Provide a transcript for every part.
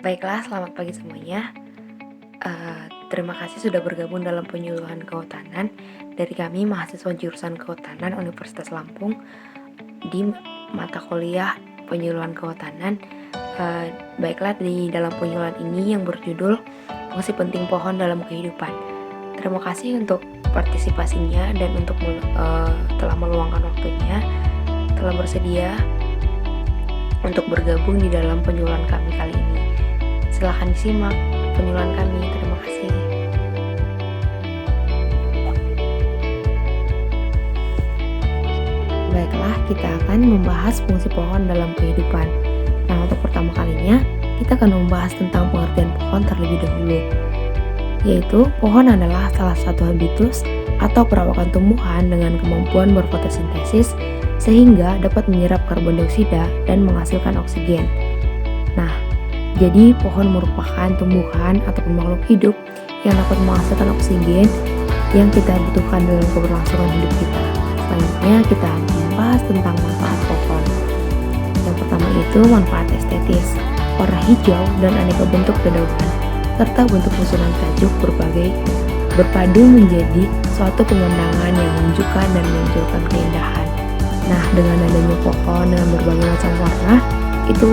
Baiklah, selamat pagi semuanya. Terima kasih sudah bergabung dalam penyuluhan kehutanan dari kami mahasiswa jurusan Kehutanan Universitas Lampung di mata kuliah penyuluhan kehutanan. Baiklah, di dalam penyuluhan ini yang berjudul Fungsi Penting Pohon dalam Kehidupan. Terima kasih untuk partisipasinya dan untuk telah meluangkan waktunya, telah bersedia untuk bergabung di dalam penyuluhan kami kali ini. Silahkan disimak penyuluhan kami. Terima kasih. Baiklah, kita akan membahas fungsi pohon dalam kehidupan. Nah, untuk pertama kalinya, kita akan membahas tentang pengertian pohon terlebih dahulu, yaitu pohon adalah salah satu habitus atau perawakan tumbuhan dengan kemampuan berfotosintesis sehingga dapat menyerap karbon dioksida dan menghasilkan oksigen. Nah, jadi pohon merupakan tumbuhan atau makhluk hidup yang dapat menghasilkan oksigen yang kita butuhkan dalam keberlangsungan hidup kita. Selanjutnya kita membahas tentang manfaat pohon. Yang pertama itu manfaat estetis, warna hijau dan aneka bentuk dedaunan, serta bentuk susunan tajuk berpadu menjadi suatu pemandangan yang menunjukkan dan menunjukkan keindahan. Nah, dengan adanya pohon dengan berbagai macam warna, itu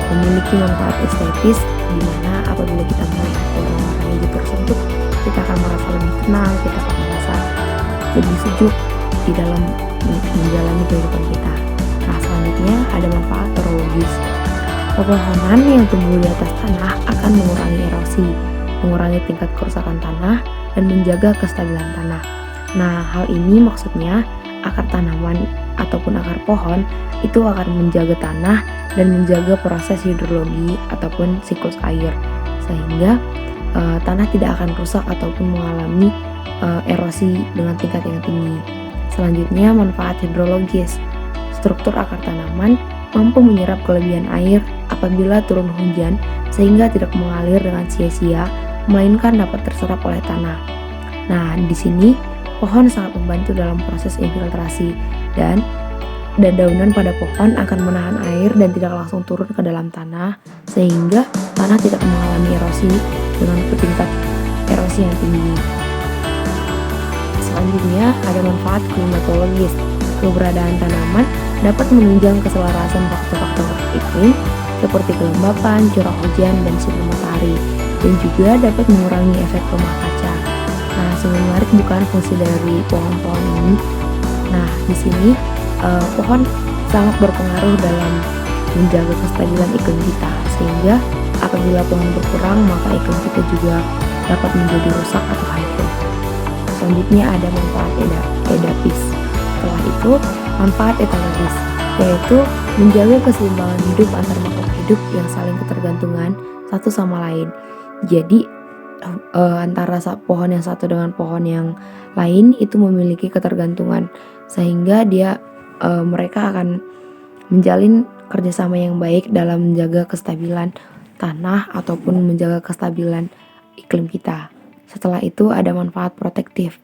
memiliki manfaat estetis di mana apabila kita melihat warna-warna hijau tersebut, kita akan merasa lebih tenang, kita akan merasa lebih sejuk di dalam menjalani kehidupan kita. Nah, selanjutnya ada manfaat orologis. Pepohonan yang tumbuh di atas tanah akan mengurangi erosi, mengurangi tingkat kerusakan tanah, dan menjaga kestabilan tanah. Nah, hal ini maksudnya akar tanaman ataupun akar pohon itu akan menjaga tanah dan menjaga proses hidrologi ataupun siklus air, sehingga tanah tidak akan rusak ataupun mengalami erosi dengan tingkat yang tinggi. Selanjutnya, manfaat hidrologis. Struktur akar tanaman mampu menyerap kelebihan air apabila turun hujan sehingga tidak mengalir dengan sia-sia, melainkan dapat terserap oleh tanah. Nah, di sini pohon sangat membantu dalam proses infiltrasi dan dedaunan pada pohon akan menahan air dan tidak langsung turun ke dalam tanah sehingga tanah tidak mengalami erosi dengan tingkat erosi yang tinggi. Selanjutnya ada manfaat klimatologis. Keberadaan tanaman dapat menunjang keselarasan faktor-faktor iklim seperti kelembapan, curah hujan, dan sinar matahari, dan juga dapat mengurangi efek rumah kaca. Nah, sungguh menarik bukan fungsi dari pohon-pohon ini. Nah, di sini pohon sangat berpengaruh dalam menjaga kestabilan iklim kita, sehingga apabila pohon berkurang maka iklim kita juga dapat menjadi rusak atau hancur. Selanjutnya ada manfaat edapis. Setelah itu manfaat ekologis, yaitu menjaga keseimbangan hidup antar makhluk hidup yang saling ketergantungan satu sama lain. Jadi antara pohon yang satu dengan pohon yang lain itu memiliki ketergantungan, sehingga mereka akan menjalin kerjasama yang baik dalam menjaga kestabilan tanah ataupun menjaga kestabilan iklim kita. Setelah itu ada manfaat protektif.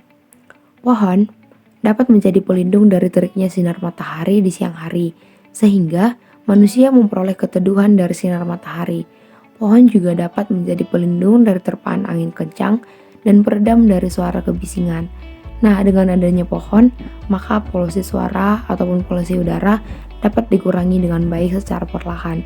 Pohon dapat menjadi pelindung dari teriknya sinar matahari di siang hari, sehingga manusia memperoleh keteduhan dari sinar matahari. Pohon juga dapat menjadi pelindung dari terpaan angin kencang dan peredam dari suara kebisingan. Nah, dengan adanya pohon, maka polusi suara ataupun polusi udara dapat dikurangi dengan baik secara perlahan.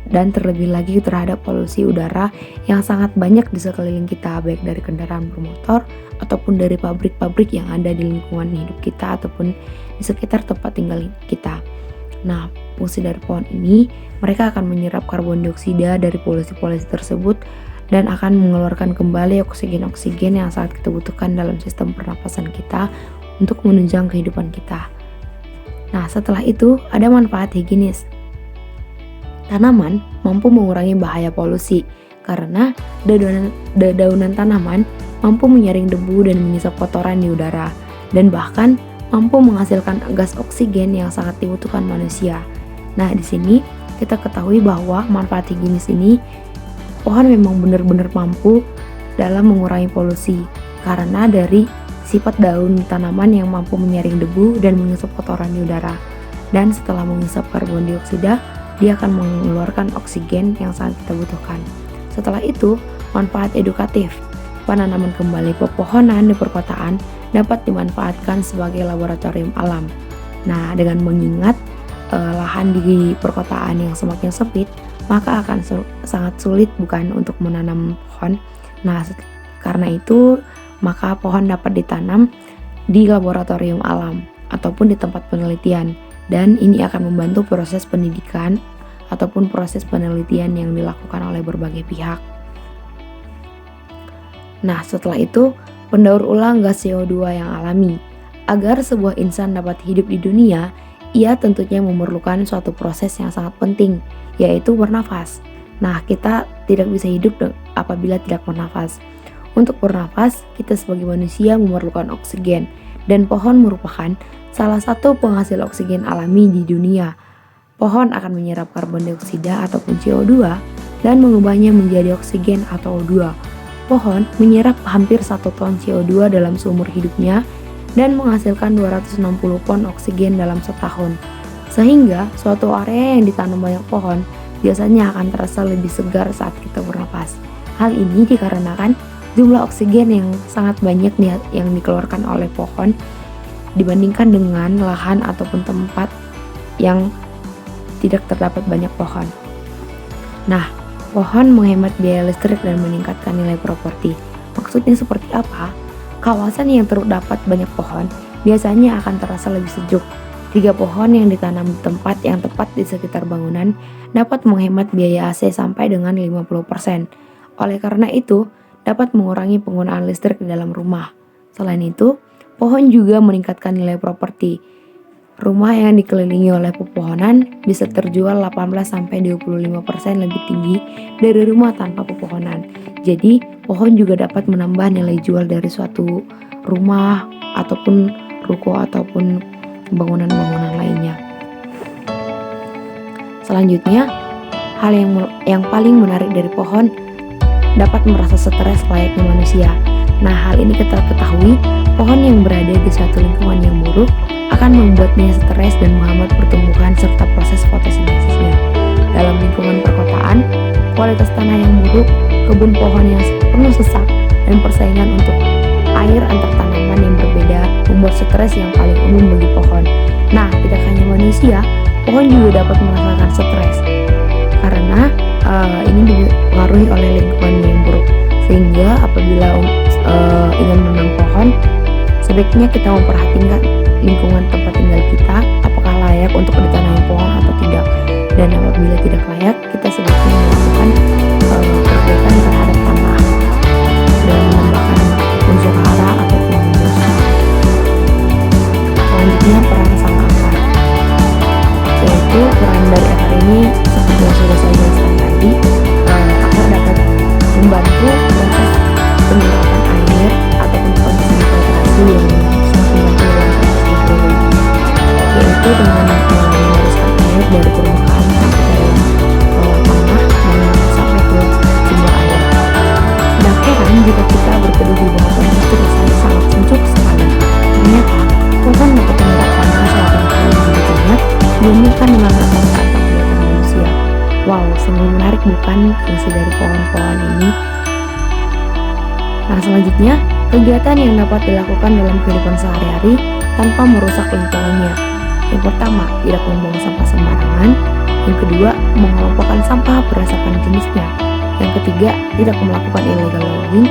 Dan terlebih lagi terhadap polusi udara yang sangat banyak di sekeliling kita, baik dari kendaraan bermotor ataupun dari pabrik-pabrik yang ada di lingkungan hidup kita ataupun di sekitar tempat tinggal kita. Nah, fungsi dari pohon ini, mereka akan menyerap karbon dioksida dari polusi-polusi tersebut dan akan mengeluarkan kembali oksigen-oksigen yang sangat kita butuhkan dalam sistem pernapasan kita untuk menunjang kehidupan kita. Nah, setelah itu ada manfaat higienis. Tanaman mampu mengurangi bahaya polusi karena dedaunan tanaman mampu menyaring debu dan mengisap kotoran di udara, dan bahkan mampu menghasilkan gas oksigen yang sangat dibutuhkan manusia. Nah, di sini kita ketahui bahwa manfaat higienis ini, pohon memang benar-benar mampu dalam mengurangi polusi karena dari sifat daun tanaman yang mampu menyaring debu dan mengisap kotoran di udara. Dan setelah mengisap karbon dioksida, dia akan mengeluarkan oksigen yang sangat kita butuhkan. Setelah itu, manfaat edukatif. Penanaman kembali pepohonan di perkotaan dapat dimanfaatkan sebagai laboratorium alam. Nah, dengan mengingat lahan di perkotaan yang semakin sempit, maka akan sangat sulit bukan untuk menanam pohon. Nah, karena itu maka pohon dapat ditanam di laboratorium alam ataupun di tempat penelitian, dan ini akan membantu proses pendidikan ataupun proses penelitian yang dilakukan oleh berbagai pihak. Nah, setelah itu, pendaur ulang gas CO2 yang alami. Agar sebuah insan dapat hidup di dunia, ia tentunya memerlukan suatu proses yang sangat penting, yaitu bernafas. Nah, kita tidak bisa hidup apabila tidak bernafas. Untuk bernafas, kita sebagai manusia memerlukan oksigen, dan pohon merupakan salah satu penghasil oksigen alami di dunia. Pohon akan menyerap karbon dioksida ataupun CO2 dan mengubahnya menjadi oksigen atau O2. Pohon menyerap hampir 1 ton CO2 dalam seumur hidupnya dan menghasilkan 260 ton oksigen dalam setahun. Sehingga suatu area yang ditanam banyak pohon biasanya akan terasa lebih segar saat kita bernapas. Hal ini dikarenakan jumlah oksigen yang sangat banyak yang dikeluarkan oleh pohon dibandingkan dengan lahan ataupun tempat yang tidak terdapat banyak pohon. Nah, pohon menghemat biaya listrik dan meningkatkan nilai properti. Maksudnya seperti apa? Kawasan yang terdapat banyak pohon biasanya akan terasa lebih sejuk. 3 pohon yang ditanam di tempat yang tepat di sekitar bangunan dapat menghemat biaya AC sampai dengan 50%. Oleh karena itu, dapat mengurangi penggunaan listrik di dalam rumah. Selain itu, pohon juga meningkatkan nilai properti. Rumah yang dikelilingi oleh pepohonan bisa terjual 18-25% lebih tinggi dari rumah tanpa pepohonan. Jadi, pohon juga dapat menambah nilai jual dari suatu rumah ataupun ruko ataupun bangunan-bangunan lainnya. Selanjutnya, hal yang paling menarik dari pohon dapat merasa stres layaknya manusia. Nah, hal ini kita ketahui, pohon yang berada di suatu lingkungan yang buruk akan membuatnya stres dan menghambat pertumbuhan serta proses fotosintesisnya. Dalam lingkungan perkotaan, kualitas tanah yang buruk, kebun pohon yang penuh sesak, dan persaingan untuk air antar tanaman yang berbeda membuat stres yang paling umum bagi pohon. Nah, tidak hanya manusia, pohon juga dapat merasakan stres karena ini dipengaruhi oleh lingkungan yang buruk. Sehingga apabila ingin menanam pohon, sebaiknya kita memperhatikan lingkungan tempat tinggal kita, apakah layak untuk ditanami pohon atau tidak. Dan apabila tidak layak, kita sebaiknya melakukan perbaikan terhadap tanah dan menambahkan unsur hara ataupun humus. Selanjutnya, peran sang akar, yaitu peran dari akar ini seperti yang sudah saya jelaskan tadi, akar dapat membantu proses penyerapan air ataupun proses infiltrasi yang sangat membantu dalam proses hidrologi, yaitu dengan meneruskan air dari permukaan sampai ke dalam tanah dan sampai ke sumber air. Tidak heran jika kita berteduh di bawah pohon itu rasanya sangat sejuk sekali. Ternyata pohon dapat menyerap panas 8 kali lebih banyak dibandingkan dengan rata-rata kegiatan manusia. Wow, sungguh menarik bukan fungsi dari pohon-pohon ini? Nah, selanjutnya, kegiatan yang dapat dilakukan dalam kehidupan sehari-hari tanpa merusak lingkungannya. Yang pertama, tidak membuang sampah sembarangan. Yang kedua, mengelompokkan sampah berdasarkan jenisnya. Yang ketiga, tidak melakukan illegal logging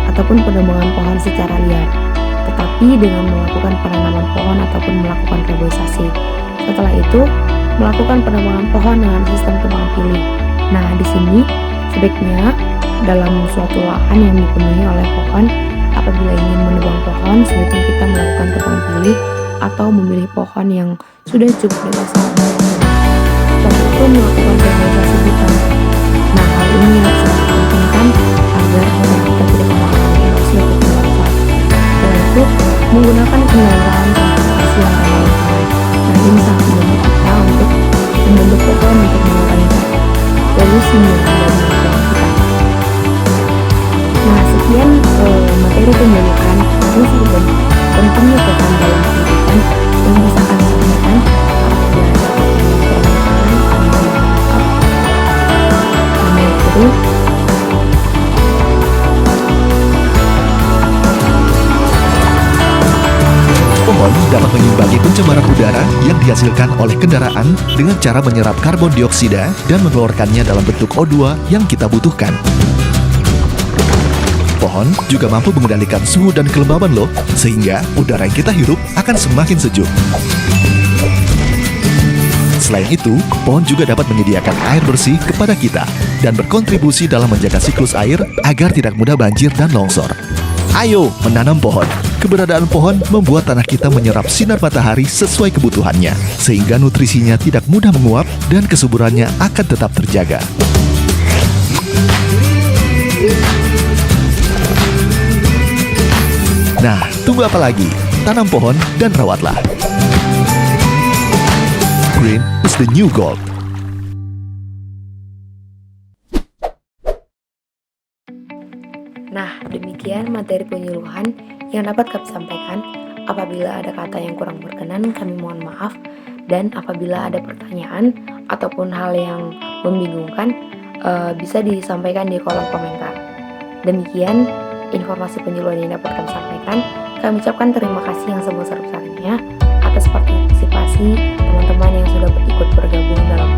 ataupun penebangan pohon secara liar, tetapi dengan melakukan penanaman pohon ataupun melakukan reboisasi. Setelah itu, melakukan penebangan pohon dengan sistem tebang pilih. Nah, di sini sebaiknya dalam suatu lahan yang dipenuhi oleh pohon, apabila ingin menebang pohon, sebaiknya kita melakukan tebang pilih atau memilih pohon yang sudah cukup dewasa. Setelah itu, melakukan reboisasi hutan. Nah, hal ini yang sangat dipentingkan agar hutan kita tidak mengalami erosi atau pembakaran. Setelah itu, menggunakan kendaraan transportasi yang ramah lingkungan. Nah, ini sangat membantu kita untuk membentuk pohon untuk mengurangi polusi yang ada di lingkungan kita. Nah, sekian materi pendidikan fungsi dan pentingnya pohon dalam kehidupan yang bisa kami sampaikan. Apabila ada pertanyaan, itu. Pohon dapat mengimbangi pencemaran udara yang dihasilkan oleh kendaraan dengan cara menyerap karbon dioksida dan mengeluarkannya dalam bentuk O2 yang kita butuhkan. Pohon juga mampu mengendalikan suhu dan kelembaban loh, sehingga udara yang kita hirup akan semakin sejuk. Selain itu, pohon juga dapat menyediakan air bersih kepada kita dan berkontribusi dalam menjaga siklus air agar tidak mudah banjir dan longsor. Ayo menanam pohon. Keberadaan pohon membuat tanah kita menyerap sinar matahari sesuai kebutuhannya, sehingga nutrisinya tidak mudah menguap dan kesuburannya akan tetap terjaga. Nah, tunggu apa lagi? Tanam pohon dan rawatlah. Green is the new gold. Nah, demikian materi penyuluhan yang dapat kami sampaikan. Apabila ada kata yang kurang berkenan, kami mohon maaf. Dan apabila ada pertanyaan ataupun hal yang membingungkan, bisa disampaikan di kolom komentar. Demikian informasi penyuluhan yang dapat kami sampaikan. Kami ucapkan terima kasih yang sebesar-besarnya atas partisipasi teman-teman yang sudah ikut bergabung dalam